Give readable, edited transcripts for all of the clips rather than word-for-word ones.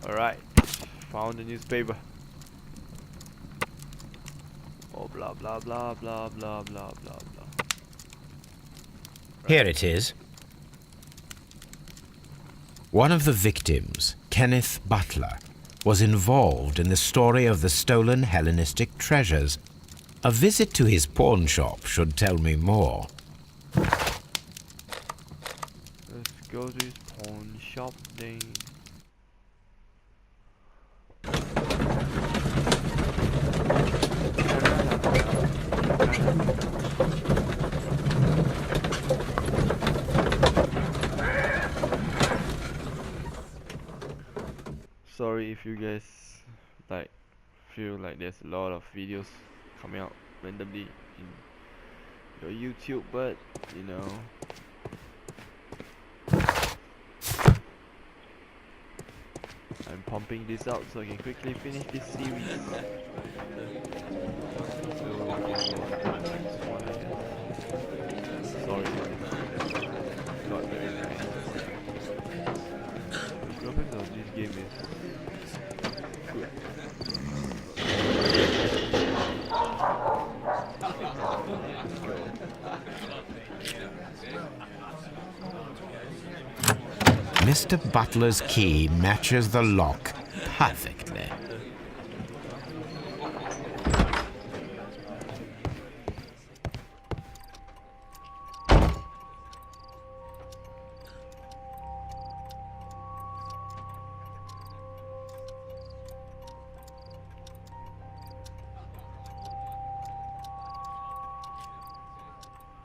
Alright, found the newspaper. Oh, blah blah blah blah blah blah blah blah. Here it is. One of the victims, Kenneth Butler, was involved in the story of the stolen Hellenistic treasures. A visit to his pawn shop should tell me more. Let's go to his pawn shop then. Sorry if you guys like feel like there's a lot of videos coming out randomly in your YouTube, but you know, I'm pumping this out so I can quickly finish this series. So we can go on to the next one, I guess. Sorry guys, not very nice. The graphics of this game is good. Mr. Butler's key matches the lock perfectly.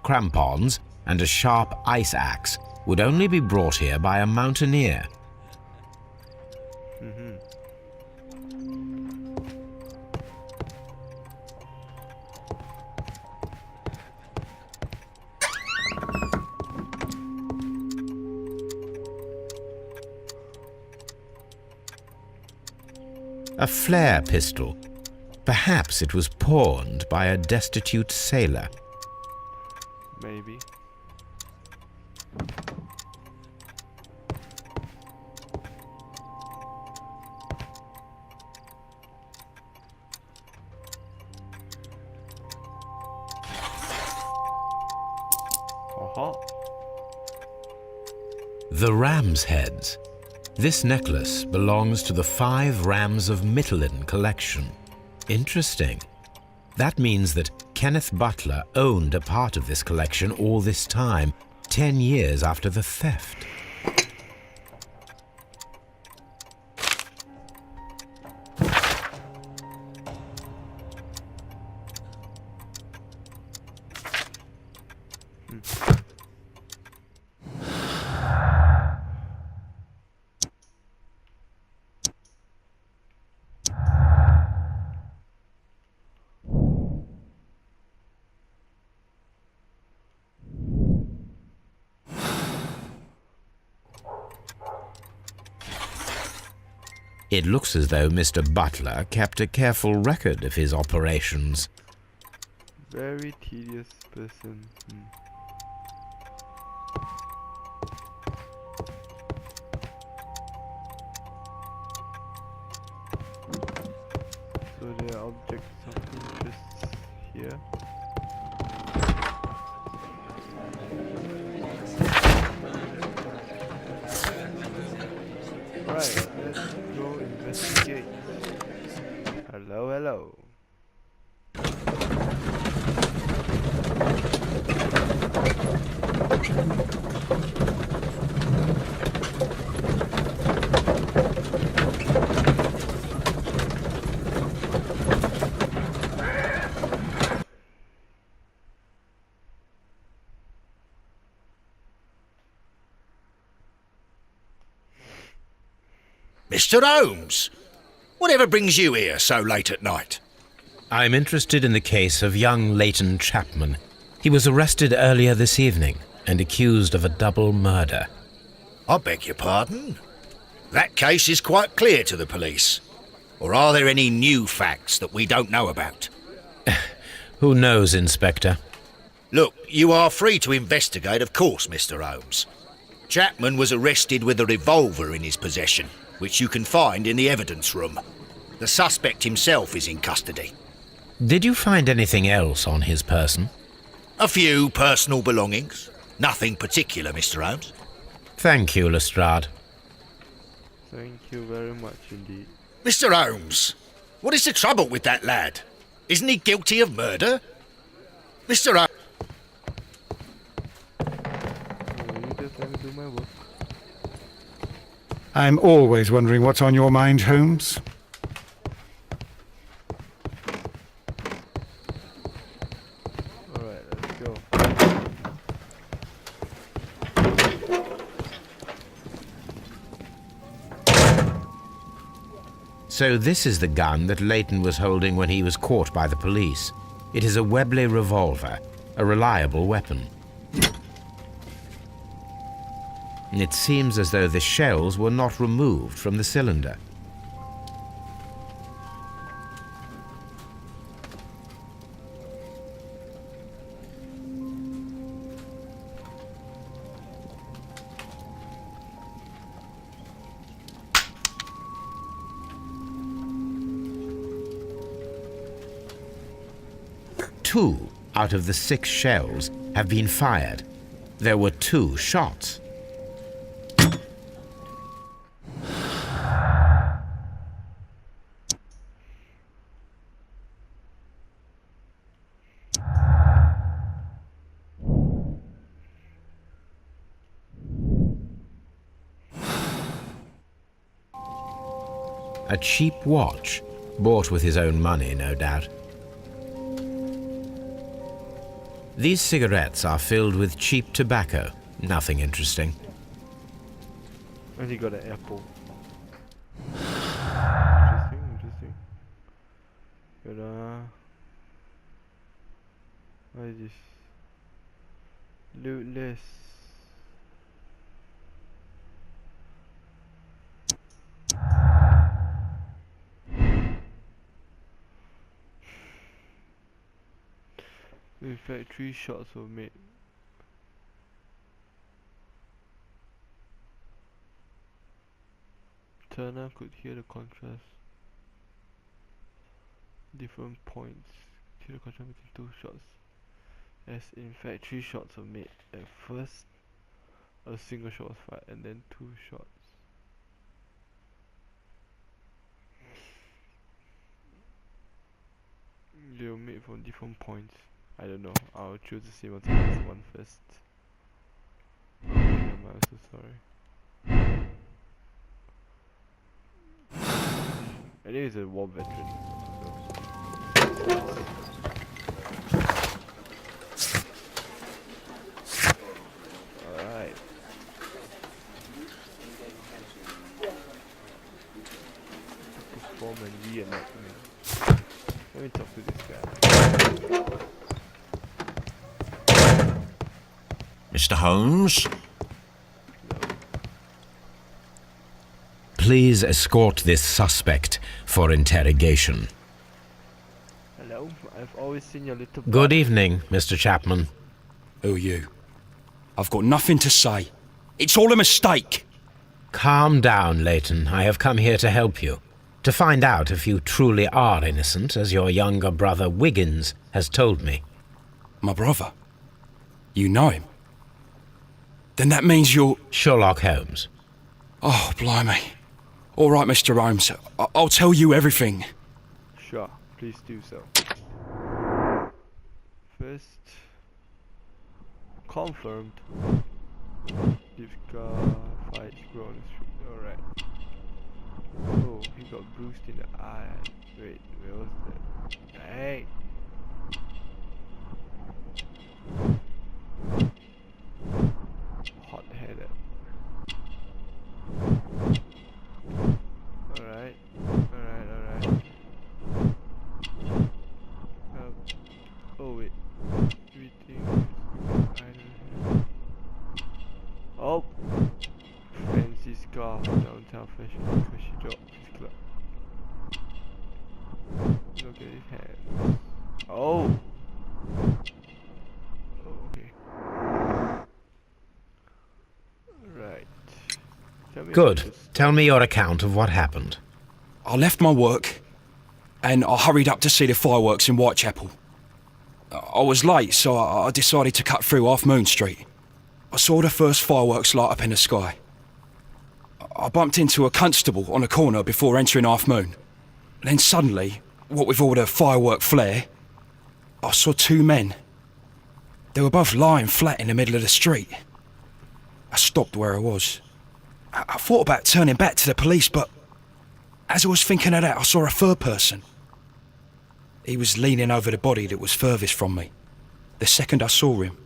Crampons and a sharp ice axe would only be brought here by a mountaineer. A flare pistol. Perhaps it was pawned by a destitute sailor. Maybe. Aha. The ram's heads. This necklace belongs to the 5 Rams of Mittelin collection. Interesting. That means that Kenneth Butler owned a part of this collection all this time, 10 years after the theft. It looks as though Mr. Butler kept a careful record of his operations. Very tedious person. So there are objects of interest here. Right, let's go investigate. Hello, hello. Mr. Holmes, whatever brings you here so late at night? I'm interested in the case of young Leighton Chapman. He was arrested earlier this evening and accused of a double murder. I beg your pardon? That case is quite clear to the police. Or are there any new facts that we don't know about? Who knows, Inspector? Look, you are free to investigate, of course, Mr. Holmes. Chapman was arrested with a revolver in his possession. which you can find in the evidence room. The suspect himself is in custody. Did you find anything else on his person? A few personal belongings. Nothing particular, Mr. Holmes. Thank you, Lestrade. Thank you very much indeed. Mr. Holmes, what is the trouble with that lad? Isn't he guilty of murder? Mr. Holmes... You just let me do my work. I'm always wondering what's on your mind, Holmes. Alright, let's go. So this is the gun that Leighton was holding when he was caught by the police. It is a Webley revolver, a reliable weapon. It seems as though the shells were not removed from the cylinder. Two out of the 6 shells have been fired. There were 2 shots. A cheap watch, bought with his own money, no doubt. These cigarettes are filled with cheap tobacco. Nothing interesting. And he got an apple. Interesting. But what is this? Lootless. In fact, 3 shots were made. Turner could hear the contrast. Different points. Hear the contrast between 2 shots. As in fact, 3 shots were made. At first, a single shot was fired, and then 2 shots. They were made from different points. I don't know. I'll choose the same one first. I'm so sorry. I think he's a war veteran. Alright. Perform and reenactment. Let me talk to this guy. Mr. Holmes? Please escort this suspect for interrogation. Hello, I've always seen your little Good evening, Mr. Chapman. Who are you? I've got nothing to say. It's all a mistake. Calm down, Leighton. I have come here to help you. To find out if you truly are innocent, as your younger brother Wiggins has told me. My brother? You know him? Then that means you're... Sherlock Holmes. Oh, blimey. All right, Mr. Holmes. I'll tell you everything. Sure, please do so. First, confirmed. This car fights grow on the street. Alright. Oh, he got bruised in the eye. Wait, where was that? Hey! Hot-headed. Alright. Oh wait. Everything is oh! Fancy scarf downtown fashion shop. His club. Look at his hands. Oh! Okay. Right. Tell Tell me Good. about this. Tell me your account of what happened. I left my work and I hurried up to see the fireworks in Whitechapel. I was late, so I decided to cut through Half Moon Street. I saw the first fireworks light up in the sky. I bumped into a constable on a corner before entering Half Moon. Then suddenly, what with all the firework flare, I saw two men. They were both lying flat in the middle of the street. I stopped where I was. I thought about turning back to the police, but as I was thinking of that, I saw a third person. He was leaning over the body that was furthest from me. The second I saw him,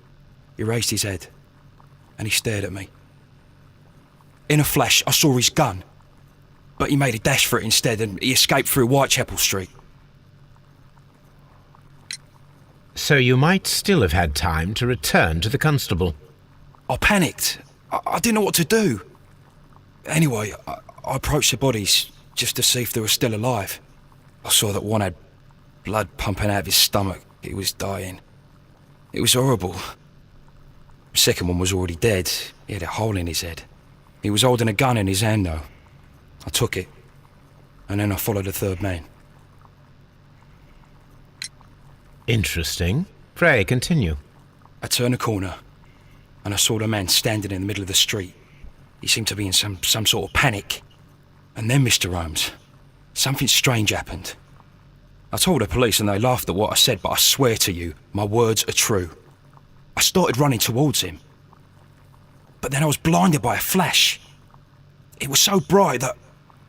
he raised his head and he stared at me. In a flash, I saw his gun, but he made a dash for it instead and he escaped through Whitechapel Street. So you might still have had time to return to the constable. I panicked. I didn't know what to do. Anyway, I approached the bodies just to see if they were still alive. I saw that one had blood pumping out of his stomach. He was dying. It was horrible. The second one was already dead. He had a hole in his head. He was holding a gun in his hand though. I took it, and then I followed the third man. Interesting. Pray, continue. I turned a corner, and I saw the man standing in the middle of the street. He seemed to be in some sort of panic. And then, Mr. Holmes, something strange happened. I told the police and they laughed at what I said, but I swear to you, my words are true. I started running towards him. But then I was blinded by a flash. It was so bright that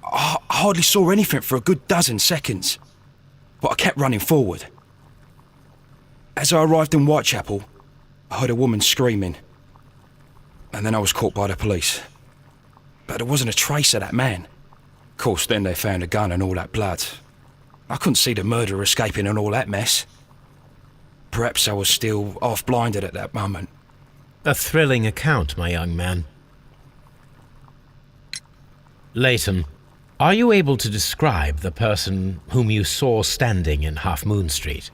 I hardly saw anything for a good dozen seconds. But I kept running forward. As I arrived in Whitechapel, I heard a woman screaming. And then I was caught by the police. But there wasn't a trace of that man. Of course, then they found a gun and all that blood. I couldn't see the murderer escaping and all that mess. Perhaps I was still half-blinded at that moment. A thrilling account, my young man. Leighton, are you able to describe the person whom you saw standing in Half Moon Street?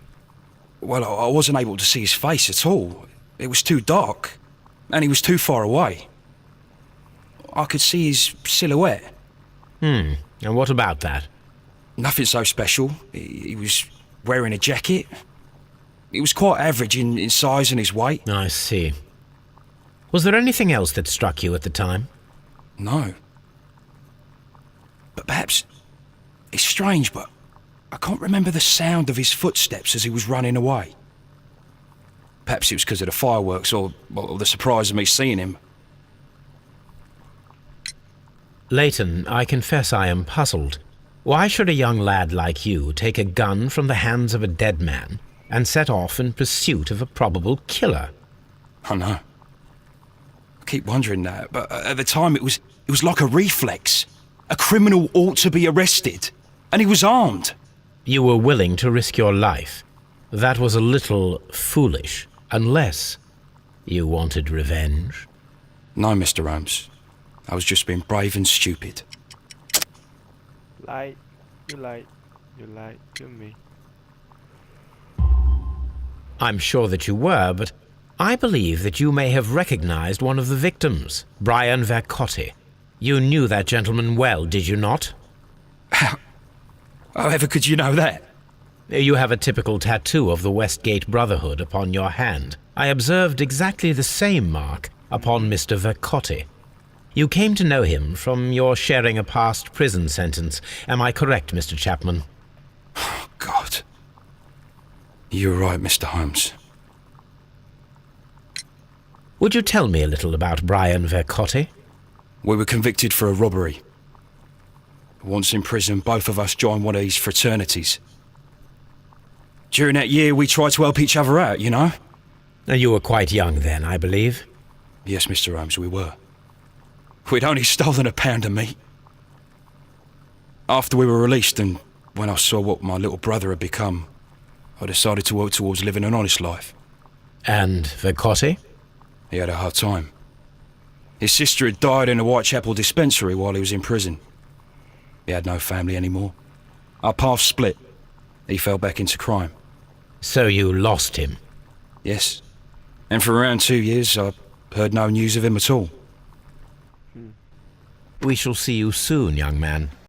Well, I wasn't able to see his face at all. It was too dark, and he was too far away. I could see his silhouette. And what about that? Nothing so special. He was wearing a jacket. He was quite average in size and his weight. I see. Was there anything else that struck you at the time? No. But perhaps it's strange, but I can't remember the sound of his footsteps as he was running away. Perhaps it was because of the fireworks or the surprise of me seeing him. Leighton, I confess I am puzzled. Why should a young lad like you take a gun from the hands of a dead man and set off in pursuit of a probable killer? I know. I keep wondering that, but at the time it was like a reflex. A criminal ought to be arrested, and he was armed. You were willing to risk your life. That was a little foolish, unless you wanted revenge. No, Mr. Holmes. I was just being brave and stupid. Lied. You lied. You lied to me. I'm sure that you were, but I believe that you may have recognized one of the victims, Brian Vercotti. You knew that gentleman well, did you not? However could you know that? You have a typical tattoo of the Westgate Brotherhood upon your hand. I observed exactly the same mark upon Mr. Vercotti. You came to know him from your sharing a past prison sentence. Am I correct, Mr. Chapman? God. You're right, Mr. Holmes. Would you tell me a little about Brian Vercotti? We were convicted for a robbery. Once in prison, both of us joined one of these fraternities. During that year, we tried to help each other out, you know? You were quite young then, I believe. Yes, Mr. Holmes, we were. We'd only stolen a pound of meat. After we were released and when I saw what my little brother had become, I decided to work towards living an honest life. And Vercotti? He had a hard time. His sister had died in a Whitechapel dispensary while he was in prison. He had no family anymore. Our paths split. He fell back into crime. So you lost him? Yes. And for around 2 years, I heard no news of him at all. We shall see you soon, young man.